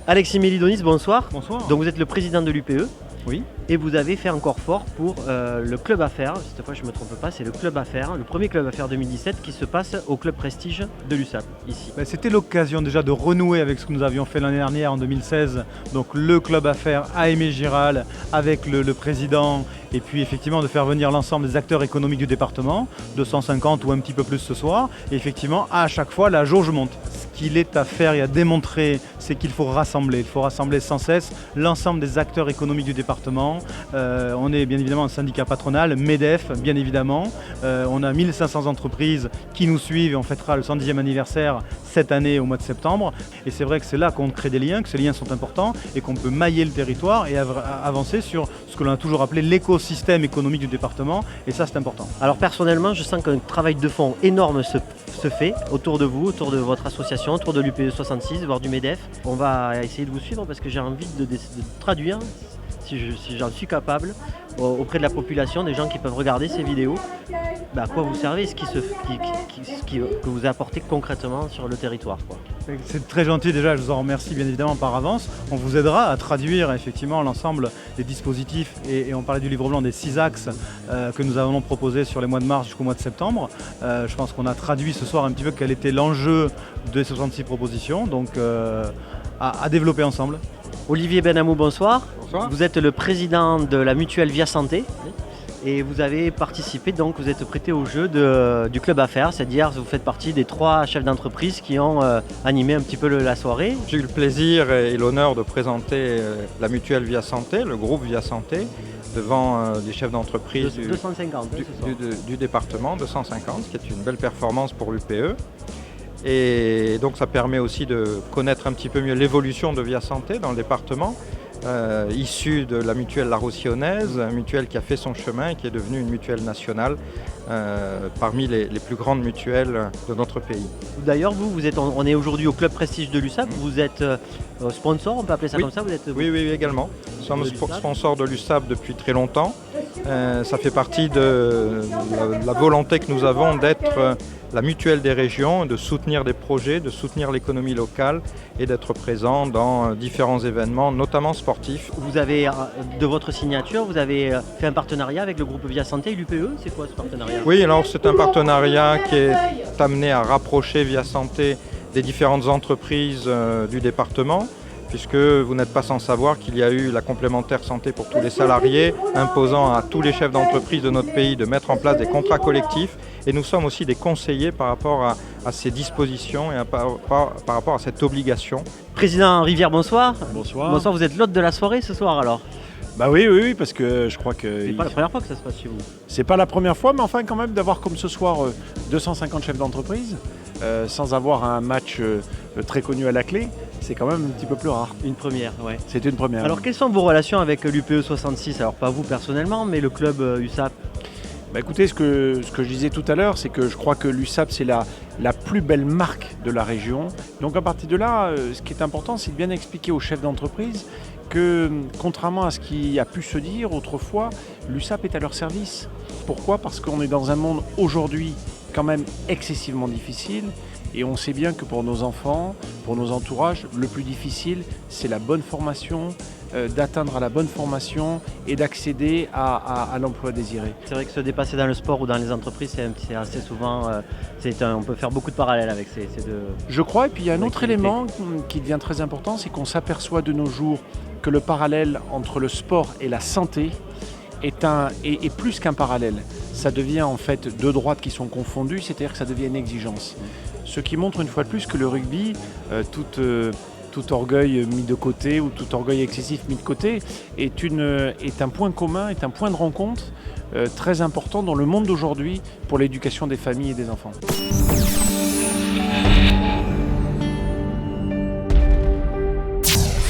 Alexis Mélidonis, bonsoir. Bonsoir. Donc vous êtes le président de l'UPE. Oui. Et vous avez fait encore fort pour le club affaires. Cette fois je ne me trompe pas, c'est le club affaires, le premier club affaires 2017 qui se passe au club prestige de l'USAP ici. C'était l'occasion déjà de renouer avec ce que nous avions fait l'année dernière en 2016. Donc le club affaires à Aimé-Giral avec le président et puis effectivement de faire venir l'ensemble des acteurs économiques du département, 250 ou un petit peu plus ce soir. Et effectivement à chaque fois la jauge monte. Ce qu'il est à faire et à démontrer, c'est qu'il faut rassembler. Il faut rassembler sans cesse l'ensemble des acteurs économiques du département. On est bien évidemment un syndicat patronal, MEDEF bien évidemment. On a 1500 entreprises qui nous suivent et on fêtera le 110e anniversaire cette année au mois de septembre. Et c'est vrai que c'est là qu'on crée des liens, que ces liens sont importants et qu'on peut mailler le territoire et avancer sur ce que l'on a toujours appelé l'écosystème économique du département. Et ça, c'est important. Alors personnellement, je sens qu'un travail de fond énorme se fait autour de vous, autour de votre association, autour de l'UPE 66, voire du MEDEF. On va essayer de vous suivre parce que j'ai envie de traduire, si j'en suis capable, auprès de la population, des gens qui peuvent regarder ces vidéos, à quoi vous servez, ce que vous apportez concrètement sur le territoire, quoi. C'est très gentil déjà, je vous en remercie bien évidemment par avance. On vous aidera à traduire effectivement l'ensemble des dispositifs et on parlait du livre blanc des 6 axes que nous allons proposer sur les mois de mars jusqu'au mois de septembre. Je pense qu'on a traduit ce soir un petit peu quel était l'enjeu des 66 propositions, donc à développer ensemble. Olivier Benamou, bonsoir. Bonsoir. Vous êtes le président de la mutuelle Via Santé. Et vous avez participé, donc vous êtes prêté au jeu du club affaires, c'est-à-dire vous faites partie des 3 chefs d'entreprise qui ont animé un petit peu la soirée. J'ai eu le plaisir et l'honneur de présenter la mutuelle Via Santé, le groupe Via Santé, devant des chefs d'entreprise 250, du département, 250, ce qui est une belle performance pour l'UPE. Et donc ça permet aussi de connaître un petit peu mieux l'évolution de Via Santé dans le département. Issue de la mutuelle La Roussillonnaise, une mutuelle qui a fait son chemin et qui est devenue une mutuelle nationale parmi les plus grandes mutuelles de notre pays. D'ailleurs, on est aujourd'hui au club prestige de l'USAP, vous êtes sponsor, on peut appeler ça comme ça, vous êtes... Oui, également. Nous sommes sponsors de l'USAP depuis très longtemps. Ça fait partie de la volonté que nous avons d'être la mutuelle des régions, de soutenir des projets, de soutenir l'économie locale et d'être présent dans différents événements, notamment sportifs. Vous avez, de votre signature, vous avez fait un partenariat avec le groupe Via Santé et l'UPE, c'est quoi ce partenariat ? Oui, alors c'est un partenariat qui est amené à rapprocher Via Santé des différentes entreprises du département, puisque vous n'êtes pas sans savoir qu'il y a eu la complémentaire santé pour tous les salariés, imposant à tous les chefs d'entreprise de notre pays de mettre en place des contrats collectifs. Et nous sommes aussi des conseillers par rapport à ces dispositions et par rapport à cette obligation. Président Rivière, bonsoir. Bonsoir. Bonsoir, vous êtes l'hôte de la soirée ce soir alors ? Bah oui, parce que je crois que... C'est pas la première fois que ça se passe chez vous. C'est pas la première fois, mais enfin quand même d'avoir comme ce soir 250 chefs d'entreprise, sans avoir un match très connu à la clé, c'est quand même un petit peu plus rare. Une première, ouais. C'est une première. Alors quelles sont vos relations avec l'UPE 66 ? Alors pas vous personnellement, mais le club USAP. Bah écoutez, ce que je disais tout à l'heure, c'est que je crois que l'USAP, c'est la plus belle marque de la région. Donc à partir de là, ce qui est important, c'est de bien expliquer aux chefs d'entreprise que, contrairement à ce qui a pu se dire autrefois, l'USAP est à leur service. Pourquoi ? Parce qu'on est dans un monde aujourd'hui quand même excessivement difficile. Et on sait bien que pour nos enfants, pour nos entourages, le plus difficile, c'est la bonne formation, d'atteindre à la bonne formation et d'accéder à l'emploi désiré. C'est vrai que se dépasser dans le sport ou dans les entreprises, c'est assez souvent, on peut faire beaucoup de parallèles avec ces deux. Je crois, et puis il y a un autre élément qui devient très important, c'est qu'on s'aperçoit de nos jours que le parallèle entre le sport et la santé est plus qu'un parallèle. Ça devient en fait deux droites qui sont confondues, c'est-à-dire que ça devient une exigence. Ce qui montre une fois de plus que le rugby, tout orgueil mis de côté ou tout orgueil excessif mis de côté, est un point commun, est un point de rencontre très important dans le monde d'aujourd'hui pour l'éducation des familles et des enfants.